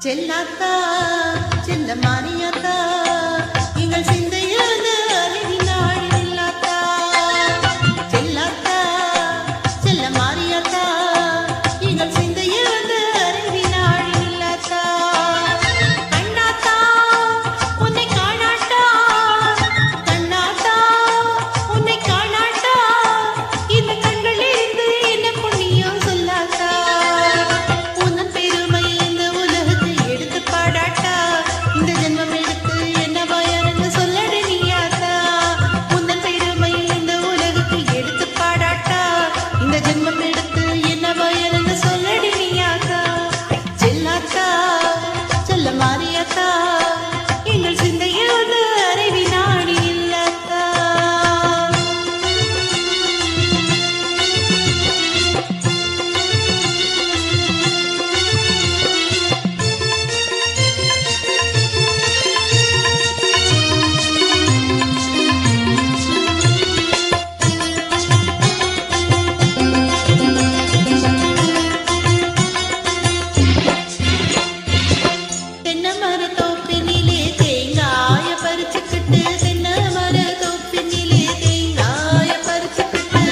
செல்லாத்தா செல்ல மாறியாத்தா எங்கள் சிந்தையான அறிவினாள் இல்லாத்தா செல்லாத்தா செல்ல மாறியாத்தா எங்கள் சிந்தையான அறிவினாள் இல்லாத்தா கண்ணாத்தா உன்னை காணாட்டா கண்ணாத்தா உன்னை காணாட்டா இந்த கண்களிலிருந்து என்ன புண்ணியம் சொல்லாத்தா உன்னன் பெருமை இந்த உலகத்தை எடுத்து பாடாட்டா இந்த ஜென்மம் எடுத்து என்ன பயன்னு சொல்லடி நீயாத்தா உன்னன் பெருமை இந்த உலகத்தை எடுத்து பாடாட்டா இந்த ஜென்மம் எடுத்து என்ன பயன்னு சொல்லடி நீயாத்தா செல்லாத்தா செல்ல மாறியாத்தா எங்கள் சிந்தையோடு அறிவினாடி இல்லாத்தா தென்னை மரத் தோப்பினிலே தேங்காய பறிச்சுக்கிட்டு தென்னை மரத் தோப்பினிலே தேங்காய பறிச்சுக்கிட்டு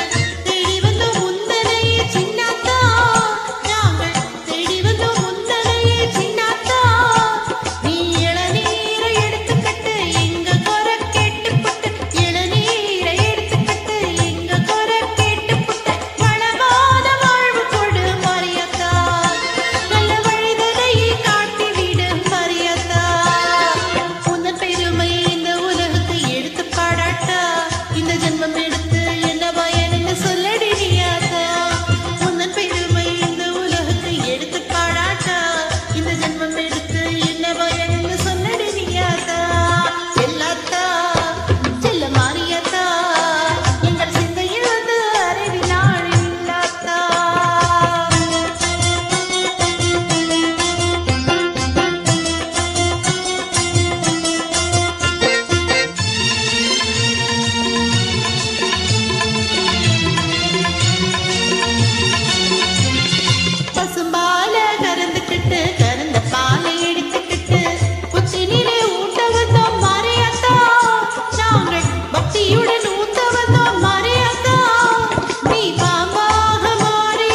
தேடி வந்தோம் முந்தனையே சின்னாத்தா நாங்கள் தேடி வந்தோம் முந்தனையே சின்னாத்தா நீ இளநீரை எடுத்துக்கிட்டு எங்க குறை கேட்டுப்புட்டு இளநீரை எடுத்துக்கிட்டு எங்க குறை கேட்டுப்புட்டு வளமான வாழ்வு கொடு மாரியாத்தா நல்ல வழிதனையை காட்டி விடு மாரியாத்தா உன்னன் பெருமை இந்த உலகத்தை எடுத்து பாடாட்டா இந்த ஜென்மம் எடுத்து என்ன பயன்னு சொல்லடி நீயாத்தா உன்னன் பெருமை இந்த உலகத்தை எடுத்து பாடாட்டா இந்த ஜென்மம் எடுத்து என்ன பயன்னு சொல்லடி நீயாத்தா செல்லாத்தா செல்ல மாறியாத்தா எங்கள் சிந்தையில் வந்து அறிவினாள் இல்லாத்தா பசும்பால கறந்துக்கிட்டு கறந்த பாலை எடுத்துக்கிட்டு புத்தினிலே ஊட்ட வந்தோம் மாரியாத்தா நாங்கள் பக்தியுடன் ஊட்ட வந்தோம் மாரியாத்தா நீ பாம்பாக மாறி